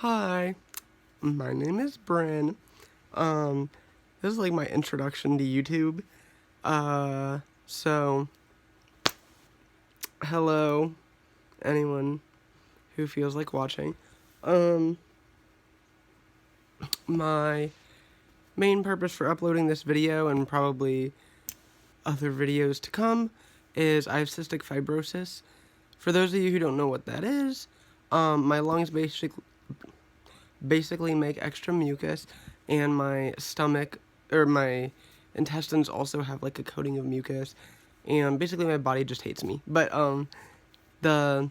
Hi, my name is Bryn. This is like my introduction to YouTube. So, hello, anyone who feels like watching. My main purpose for uploading this video, and probably other videos to come, is I have cystic fibrosis. For those of you who don't know what that is, my lungs basically make extra mucus, and my stomach, or my intestines also have like a coating of mucus, and basically my body just hates me. But, the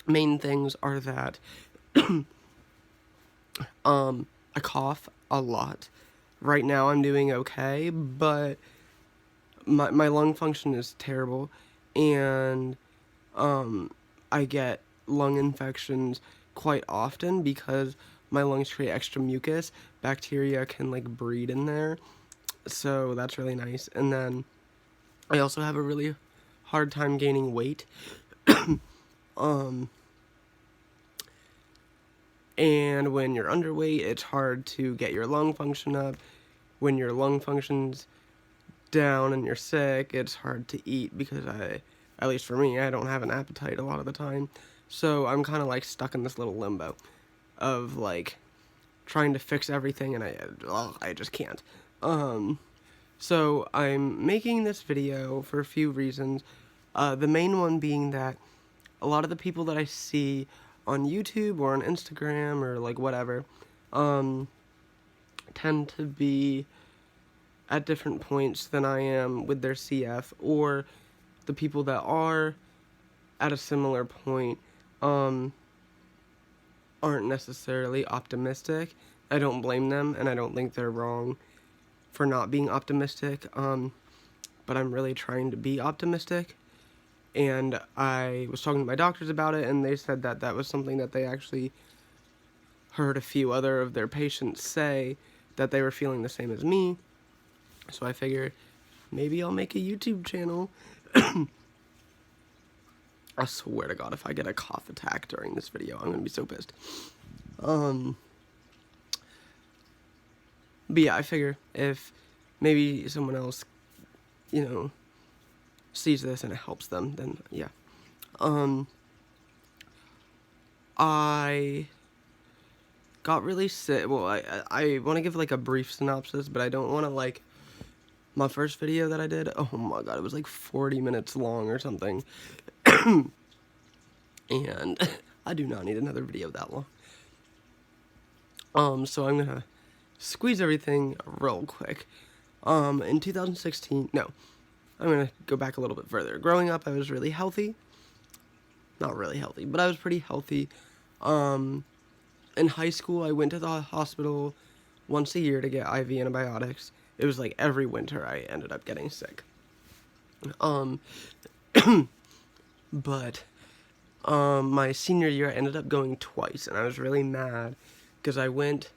main things are that, I cough a lot. Right now I'm doing okay, but my lung function is terrible, and, I get lung infections quite often because my lungs create extra mucus. Bacteria can like breed in there, so that's really nice. And then I also have a really hard time gaining weight. And when you're underweight, it's hard to get your lung function up. When your lung function's down and you're sick, it's hard to eat because at least for me, I don't have an appetite a lot of the time. So I'm kind of like stuck in this little limbo of like trying to fix everything, and I just can't. So I'm making this video for a few reasons. The main one being that a lot of the people that I see on YouTube or on Instagram or like whatever, tend to be at different points than I am with their CF, or the people that are at a similar point, aren't necessarily optimistic. I don't blame them, and I don't think they're wrong for not being optimistic, but I'm really trying to be optimistic. And I was talking to my doctors about it, and they said that that was something that they actually heard a few other of their patients say, that they were feeling the same as me. So I figured maybe I'll make a YouTube channel. I swear to God, if I get a cough attack during this video, I'm gonna be so pissed. But yeah, I figure if maybe someone else, sees this and it helps them, then yeah. I got really sick. Well, I want to give like a brief synopsis, but I don't want to like, my first video that I did, oh my God, it was like 40 minutes long or something. And I do not need another video that long. So I'm gonna squeeze everything real quick. In 2016, no, I'm gonna go back a little bit further. Growing up, I was really healthy. Not really healthy, but I was pretty healthy. In high school, I went to the hospital once a year to get IV antibiotics. It was like every winter I ended up getting sick. But my senior year I ended up going twice, and I was really mad because I went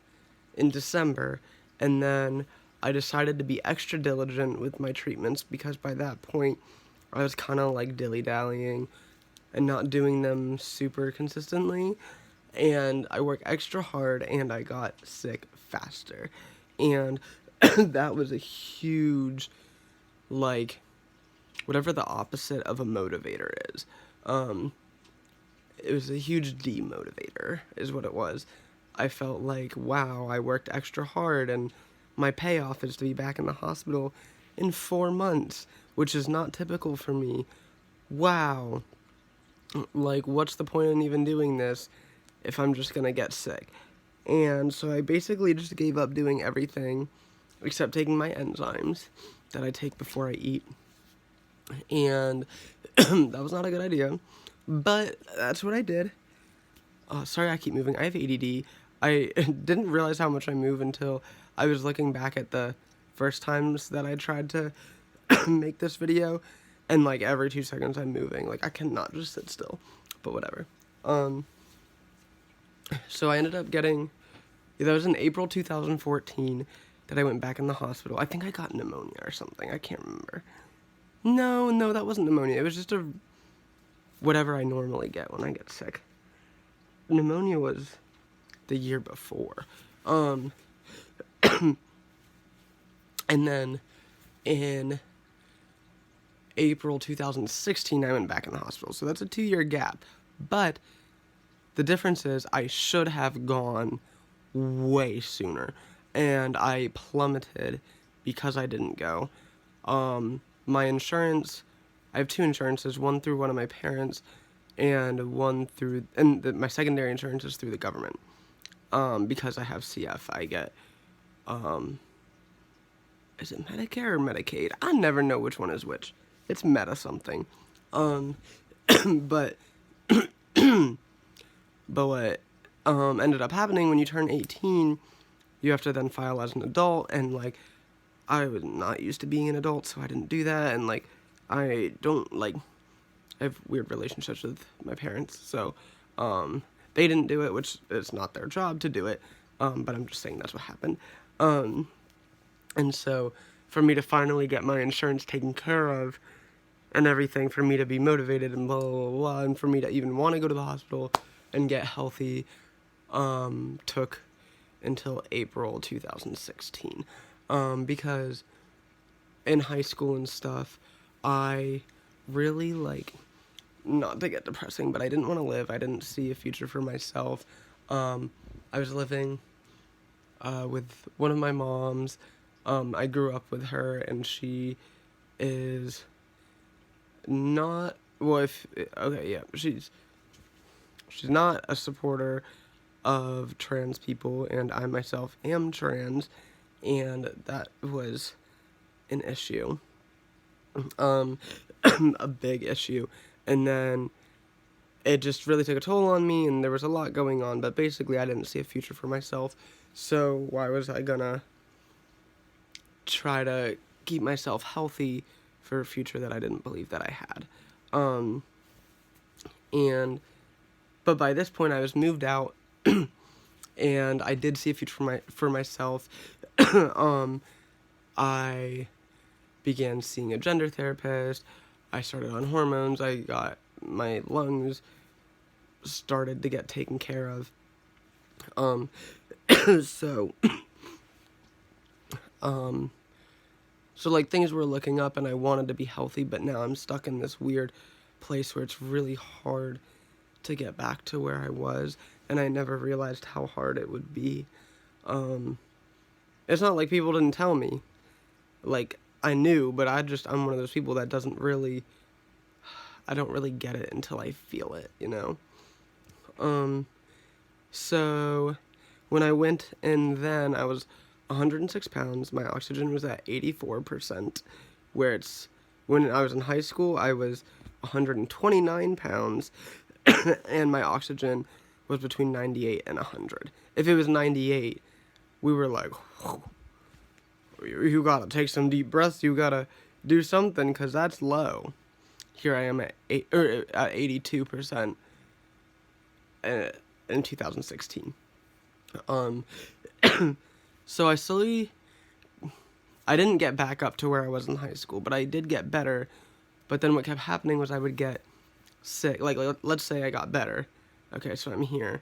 in December, and then I decided to be extra diligent with my treatments because by that point I was kind of like dilly-dallying and not doing them super consistently, and I worked extra hard and I got sick faster, and that was a huge, like, whatever the opposite of a motivator is. It was a huge demotivator, is what it was. I felt like, wow, I worked extra hard, and my payoff is to be back in the hospital in 4 months, which is not typical for me. Wow. Like, what's the point in even doing this if I'm just gonna get sick? And so I basically just gave up doing everything except taking my enzymes that I take before I eat. And that was not a good idea, but that's what I did. Sorry I keep moving. I have ADD. I didn't realize how much I move until I was looking back at the first times that I tried to make this video, and like every 2 seconds I'm moving. Like, I cannot just sit still, but whatever. So I ended up getting, that was in April 2014 that I went back in the hospital. I think I got pneumonia or something. I can't remember. No, that wasn't pneumonia. It was just whatever I normally get when I get sick. Pneumonia was the year before. And then in April 2016, I went back in the hospital. So that's a 2-year gap. But the difference is I should have gone way sooner. And I plummeted because I didn't go. My insurance, I have 2 insurances, one through one of my parents and one through, my secondary insurance is through the government. Because I have CF, I get, is it Medicare or Medicaid? I never know which one is which. It's Meta something. But what ended up happening when you turn 18, you have to then file as an adult, and like I was not used to being an adult, so I didn't do that, and like I have weird relationships with my parents, so they didn't do it, which is not their job to do it, but I'm just saying that's what happened. And so for me to finally get my insurance taken care of and everything, for me to be motivated and blah, blah, blah, blah, and for me to even want to go to the hospital and get healthy, took until April 2016. Because in high school and stuff, I really, not to get depressing, but I didn't want to live. I didn't see a future for myself. I was living with one of my moms. I grew up with her, and she is not, she's not a supporter of trans people, and I myself am trans, and that was an issue, a big issue, and then it just really took a toll on me, and there was a lot going on, but basically I didn't see a future for myself, so why was I gonna try to keep myself healthy for a future that I didn't believe that I had? But by this point I was moved out, and I did see a future for myself. I began seeing a gender therapist. I started on hormones. I got my lungs started to get taken care of. So like things were looking up, and I wanted to be healthy, but now I'm stuck in this weird place where it's really hard to get back to where I was, and I never realized how hard it would be. It's not like people didn't tell me. Like, I knew, but I'm one of those people that I don't really get it until I feel it, you know? So when I went in then, I was 106 pounds. My oxygen was at 84%, when I was in high school, I was 129 pounds, and my oxygen was between 98 and 100. If it was 98, we were like, whoa, you gotta take some deep breaths, you gotta do something, because that's low. Here I am at 82% in 2016. So I didn't get back up to where I was in high school, but I did get better. But then what kept happening was I would get sick. Like let's say I got better. Okay, so I'm here.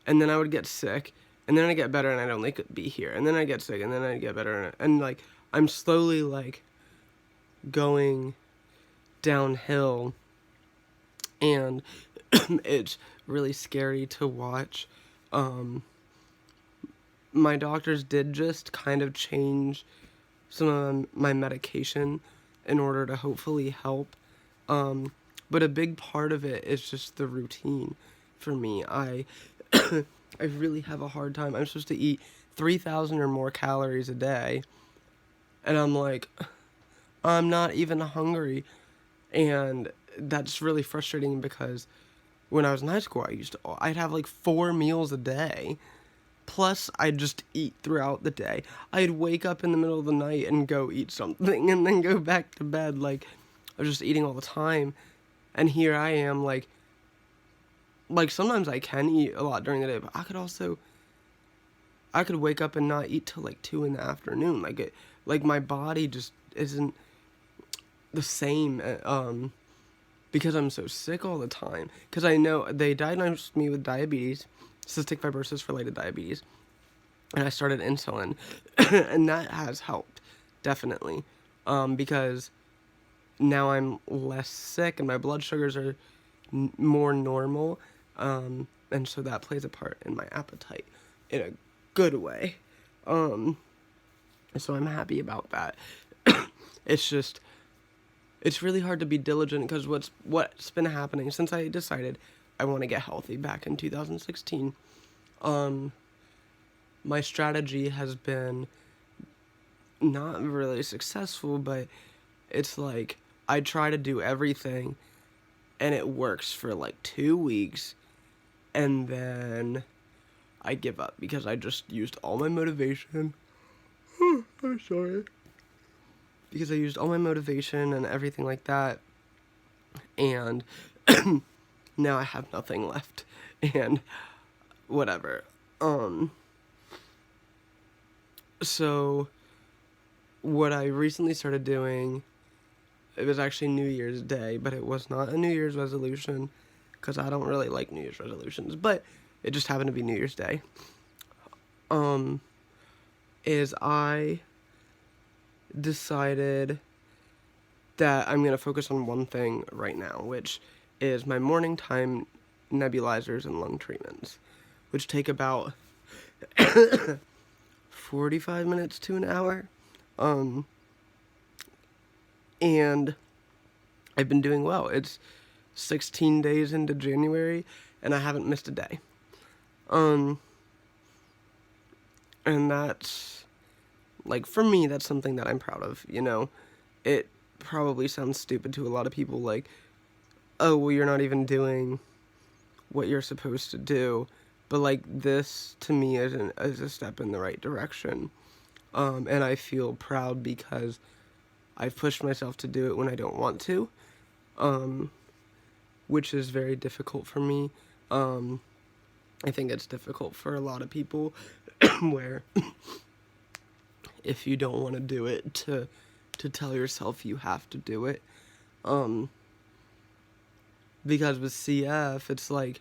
And then I would get sick. And then I get better, and I'd only be here. And then I get sick, and then I get better. And like, I'm slowly, like, going downhill. And it's really scary to watch. My doctors did just kind of change some of my medication in order to hopefully help. But a big part of it is just the routine for me. I really have a hard time. I'm supposed to eat 3,000 or more calories a day, and I'm like, I'm not even hungry. And that's really frustrating, because when I was in high school, I'd have like 4 meals a day. Plus, I'd just eat throughout the day. I'd wake up in the middle of the night and go eat something, and then go back to bed. Like, I was just eating all the time. And here I am, like sometimes I can eat a lot during the day, but I could wake up and not eat till like 2 in the afternoon. Like my body just isn't the same, because I'm so sick all the time. Because I know they diagnosed me with diabetes, cystic fibrosis related diabetes, and I started insulin, and that has helped, definitely, because now I'm less sick and my blood sugars are more normal, and so that plays a part in my appetite in a good way. So I'm happy about that. It's just, it's really hard to be diligent because what's been happening since I decided I want to get healthy back in 2016. My strategy has been not really successful, but it's like I try to do everything and it works for like 2 weeks, and then I give up because I just used all my motivation. I'm sorry. Because I used all my motivation and everything like that, and now I have nothing left, and whatever. So what I recently started doing, it was actually New Year's Day, but it was not a New Year's resolution, because I don't really like New Year's resolutions, but it just happened to be New Year's Day, is I decided that I'm going to focus on one thing right now, which is my morning time nebulizers and lung treatments, which take about 45 minutes to an hour. And I've been doing well. It's 16 days into January, and I haven't missed a day. And that's, like, for me, that's something that I'm proud of, you know? It probably sounds stupid to a lot of people, like, oh, well, you're not even doing what you're supposed to do. But, like, this, to me, is a step in the right direction. And I feel proud because I've pushed myself to do it when I don't want to, which is very difficult for me. I think it's difficult for a lot of people where if you don't want to do it, to tell yourself you have to do it. Because with CF, it's like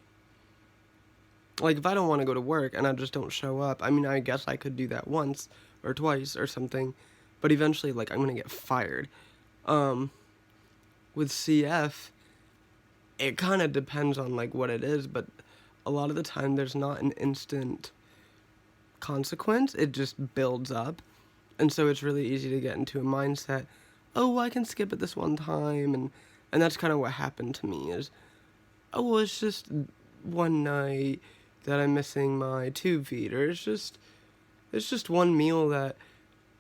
if I don't want to go to work and I just don't show up, I mean, I guess I could do that once or twice or something, but eventually, like, I'm going to get fired. With CF, it kind of depends on, like, what it is, but a lot of the time there's not an instant consequence. It just builds up. And so it's really easy to get into a mindset, oh, well, I can skip it this one time, and that's kind of what happened to me is, oh, well, it's just one night that I'm missing my tube feed, or it's just one meal that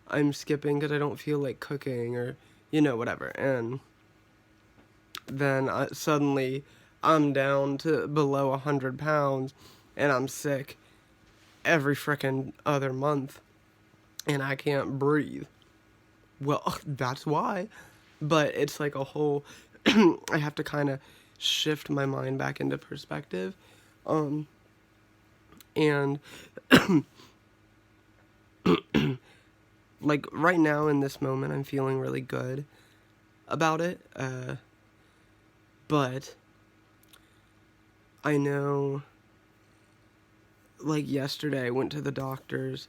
I'm skipping because I don't feel like cooking, or, you know, whatever. And then suddenly I'm down to below 100 pounds, and I'm sick every frickin' other month, and I can't breathe. Well, that's why. But it's like a whole, I have to kind of shift my mind back into perspective. And like right now in this moment, I'm feeling really good about it. But I know, like yesterday I went to the doctors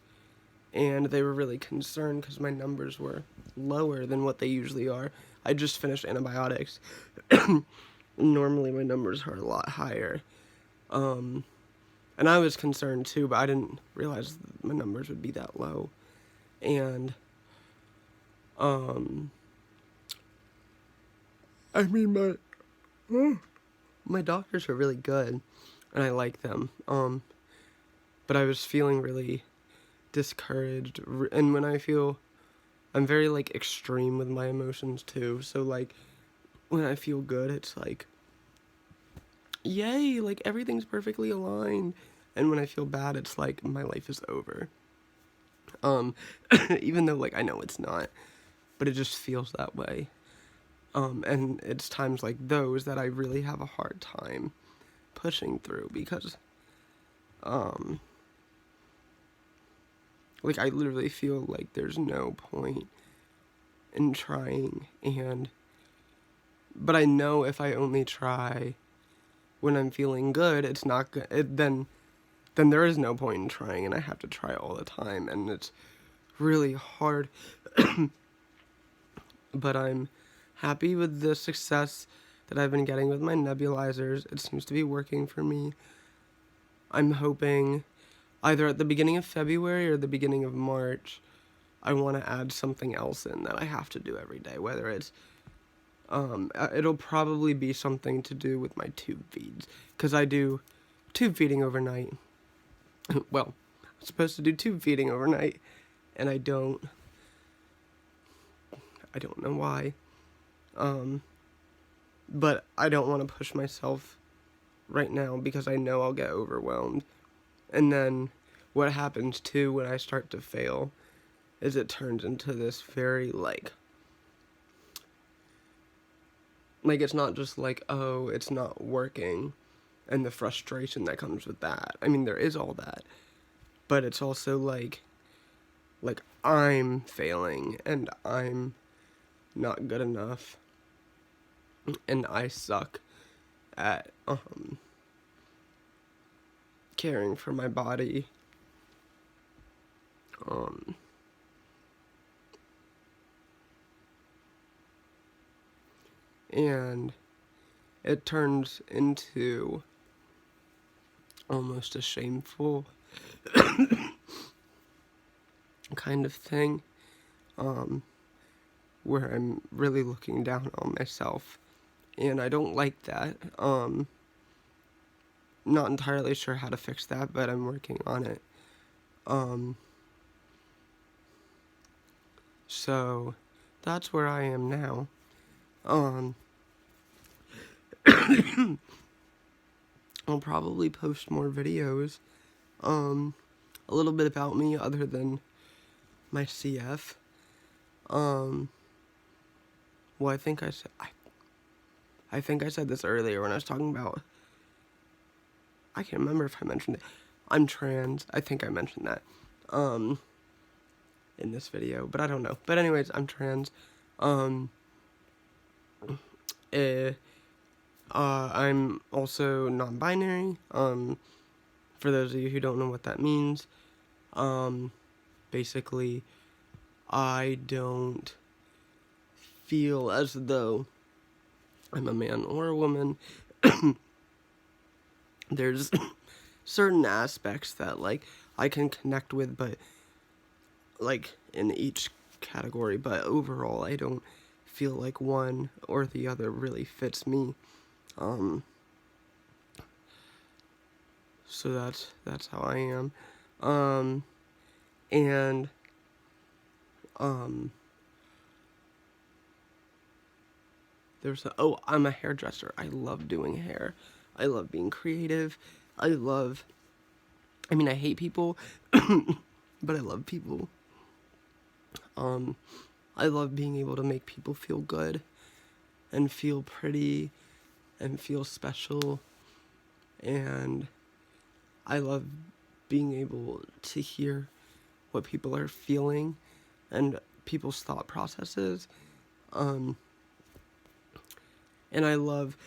and they were really concerned because my numbers were lower than what they usually are. I just finished antibiotics. Normally my numbers are a lot higher. And I was concerned too, but I didn't realize my numbers would be that low. And, I mean, my doctors are really good, and I like them. But I was feeling really discouraged, and when I'm very, like, extreme with my emotions, too, so, like, when I feel good, it's like, yay, like, everything's perfectly aligned, and when I feel bad, it's like, my life is over, even though, like, I know it's not, but it just feels that way, and it's times like those that I really have a hard time pushing through, because, like, I literally feel like there's no point in trying, and But I know if I only try when I'm feeling good, it's not good. Then there is no point in trying, and I have to try all the time, and it's really hard. But I'm happy with the success that I've been getting with my nebulizers. It seems to be working for me. I'm hoping either at the beginning of February or the beginning of March, I want to add something else in that I have to do every day, whether it's it'll probably be something to do with my tube feeds, because I do tube feeding overnight. Well, I'm supposed to do tube feeding overnight, and I don't know why. But I don't want to push myself right now because I know I'll get overwhelmed. And then what happens too when I start to fail is it turns into this very like it's not just like, oh, it's not working, and the frustration that comes with that. I mean, there is all that, but it's also like I'm failing, and I'm not good enough, and I suck at caring for my body. And it turns into almost a shameful kind of thing, where I'm really looking down on myself, and I don't like that. Not entirely sure how to fix that, but I'm working on it. So that's where I am now. I'll probably post more videos, a little bit about me other than my CF. Well, I think I said this earlier when I was talking about, I can't remember if I mentioned it. I'm trans. I think I mentioned that, in this video, but I don't know. But anyways, I'm trans. I'm also non-binary. For those of you who don't know what that means, basically, I don't feel as though I'm a man or a woman. There's certain aspects that, like, I can connect with, but, like, in each category, but overall, I don't feel like one or the other really fits me. So that's how I am. I'm a hairdresser. I love doing hair. I love being creative. I hate people, but I love people. I love being able to make people feel good and feel pretty and feel special, and I love being able to hear what people are feeling and people's thought processes, and I love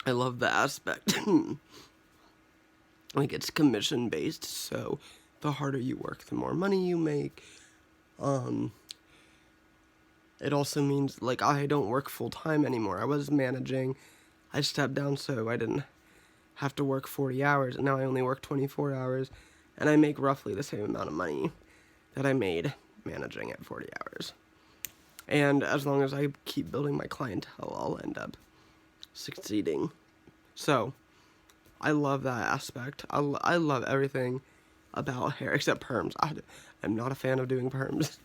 I love the aspect like it's commission based, so the harder you work, the more money you make. It also means, like, I don't work full-time anymore. I was managing. I stepped down so I didn't have to work 40 hours, and now I only work 24 hours, and I make roughly the same amount of money that I made managing at 40 hours. And as long as I keep building my clientele, I'll end up succeeding. So, I love that aspect. I love everything about hair, except perms. I'm not a fan of doing perms.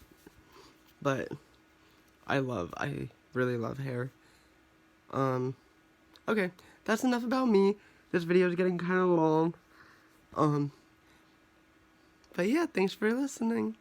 But I really love hair. Okay, that's enough about me. This video is getting kind of long. But yeah, thanks for listening.